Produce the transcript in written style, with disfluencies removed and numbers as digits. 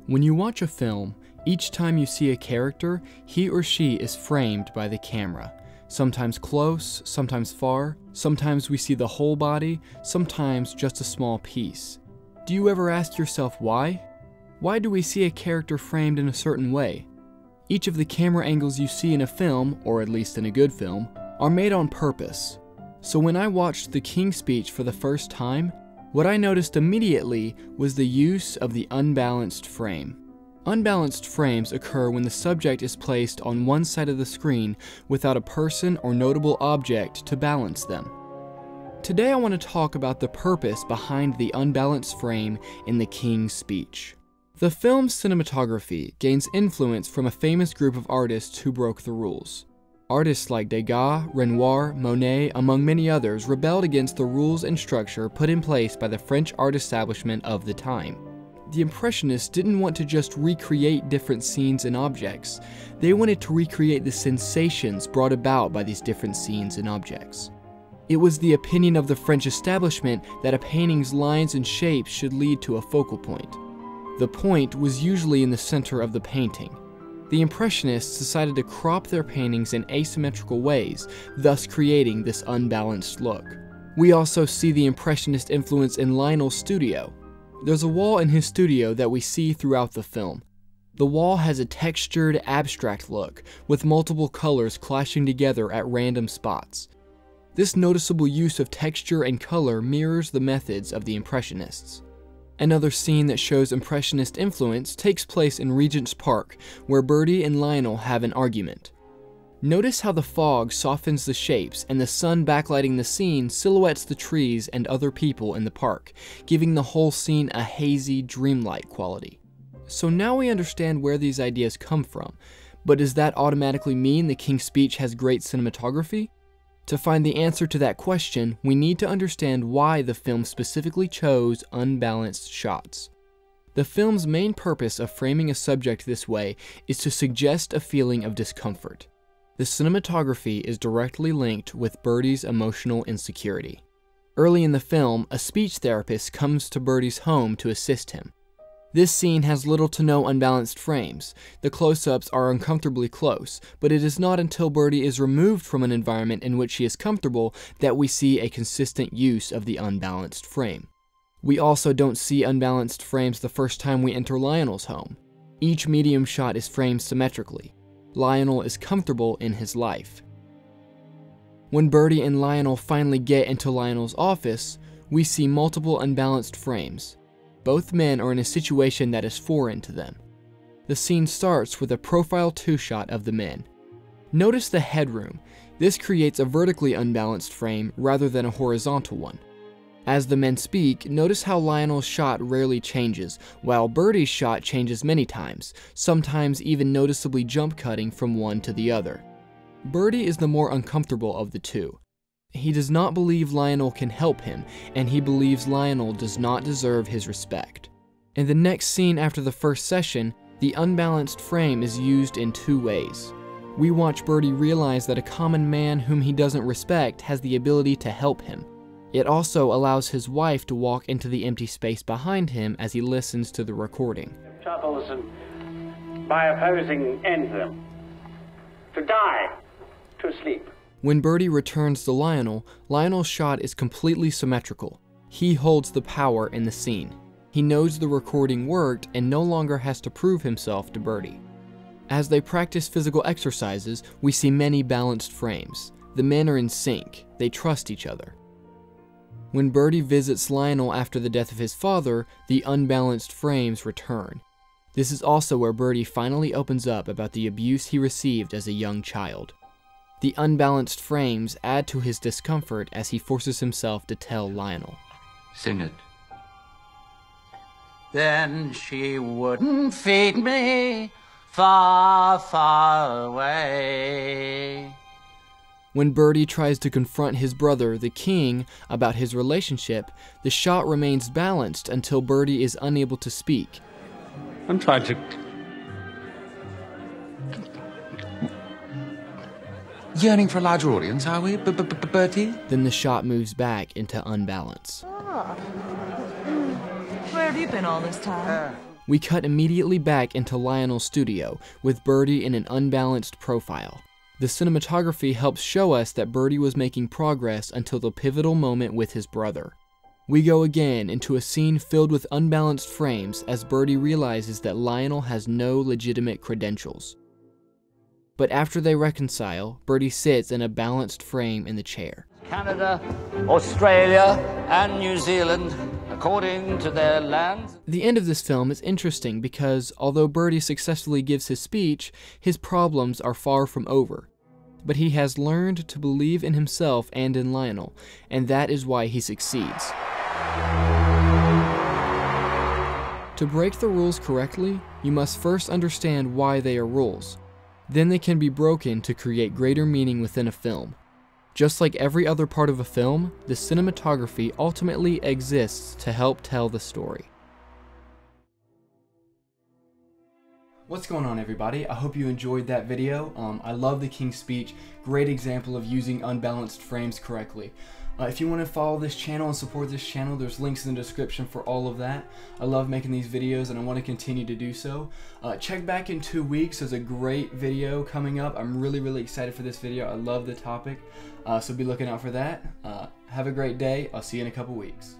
When you watch a film, each time you see a character, he or she is framed by the camera. Sometimes close, sometimes far, sometimes we see the whole body, sometimes just a small piece. Do you ever ask yourself why? Why do we see a character framed in a certain way? Each of the camera angles you see in a film, or at least in a good film, are made on purpose. So when I watched the King's Speech for the first time, what I noticed immediately was the use of the unbalanced frame. Unbalanced frames occur when the subject is placed on one side of the screen without a person or notable object to balance them. Today I want to talk about the purpose behind the unbalanced frame in the King's Speech. The film's cinematography gains influence from a famous group of artists who broke the rules. Artists like Degas, Renoir, Monet, among many others, rebelled against the rules and structure put in place by the French art establishment of the time. The Impressionists didn't want to just recreate different scenes and objects. They wanted to recreate the sensations brought about by these different scenes and objects. It was the opinion of the French establishment that a painting's lines and shapes should lead to a focal point. The point was usually in the center of the painting. The Impressionists decided to crop their paintings in asymmetrical ways, thus creating this unbalanced look. We also see the Impressionist influence in Lionel's studio. There's a wall in his studio that we see throughout the film. The wall has a textured, abstract look, with multiple colors clashing together at random spots. This noticeable use of texture and color mirrors the methods of the Impressionists. Another scene that shows Impressionist influence takes place in Regent's Park, where Bertie and Lionel have an argument. Notice how the fog softens the shapes and the sun backlighting the scene silhouettes the trees and other people in the park, giving the whole scene a hazy, dreamlike quality. So now we understand where these ideas come from, but does that automatically mean the King's Speech has great cinematography? To find the answer to that question, we need to understand why the film specifically chose unbalanced shots. The film's main purpose of framing a subject this way is to suggest a feeling of discomfort. The cinematography is directly linked with Bertie's emotional insecurity. Early in the film, a speech therapist comes to Bertie's home to assist him. This scene has little to no unbalanced frames. The close-ups are uncomfortably close, but it is not until Bertie is removed from an environment in which he is comfortable that we see a consistent use of the unbalanced frame. We also don't see unbalanced frames the first time we enter Lionel's home. Each medium shot is framed symmetrically. Lionel is comfortable in his life. When Bertie and Lionel finally get into Lionel's office, we see multiple unbalanced frames. Both men are in a situation that is foreign to them. The scene starts with a profile two-shot of the men. Notice the headroom. This creates a vertically unbalanced frame rather than a horizontal one. As the men speak, notice how Lionel's shot rarely changes, while Bertie's shot changes many times, sometimes even noticeably jump cutting from one to the other. Bertie is the more uncomfortable of the two. He does not believe Lionel can help him, and he believes Lionel does not deserve his respect. In the next scene after the first session, the unbalanced frame is used in two ways. We watch Bertie realize that a common man whom he doesn't respect has the ability to help him. It also allows his wife to walk into the empty space behind him as he listens to the recording. Troubles and by opposing end them. To die, to sleep. When Bertie returns to Lionel, Lionel's shot is completely symmetrical. He holds the power in the scene. He knows the recording worked and no longer has to prove himself to Bertie. As they practice physical exercises, we see many balanced frames. The men are in sync. They trust each other. When Bertie visits Lionel after the death of his father, the unbalanced frames return. This is also where Bertie finally opens up about the abuse he received as a young child. The unbalanced frames add to his discomfort as he forces himself to tell Lionel. Sing it. Then she wouldn't feed me far, far away. When Bertie tries to confront his brother, the king, about his relationship, the shot remains balanced until Bertie is unable to speak. I'm trying to... Yearning for a larger audience, are we, Bertie? Then the shot moves back into unbalance. Where have you been all this time? We cut immediately back into Lionel's studio, with Birdie in an unbalanced profile. The cinematography helps show us that Birdie was making progress until the pivotal moment with his brother. We go again into a scene filled with unbalanced frames as Birdie realizes that Lionel has no legitimate credentials. But after they reconcile, Birdie sits in a balanced frame in the chair. Canada, Australia, and New Zealand, according to their lands. The end of this film is interesting because although Birdie successfully gives his speech, his problems are far from over. But he has learned to believe in himself and in Lionel, and that is why he succeeds. To break the rules correctly, you must first understand why they are rules. Then they can be broken to create greater meaning within a film. Just like every other part of a film, the cinematography ultimately exists to help tell the story. What's going on, everybody? I hope you enjoyed that video. I love the King's Speech. Great example of using unbalanced frames correctly. If you want to follow this channel and support this channel, there's links in the description for all of that. I love making these videos and I want to continue to do so. Check back in 2 weeks. There's a great video coming up. I'm really excited for this video. I love the topic, so be looking out for that. Have a great day. I'll see you in a couple weeks.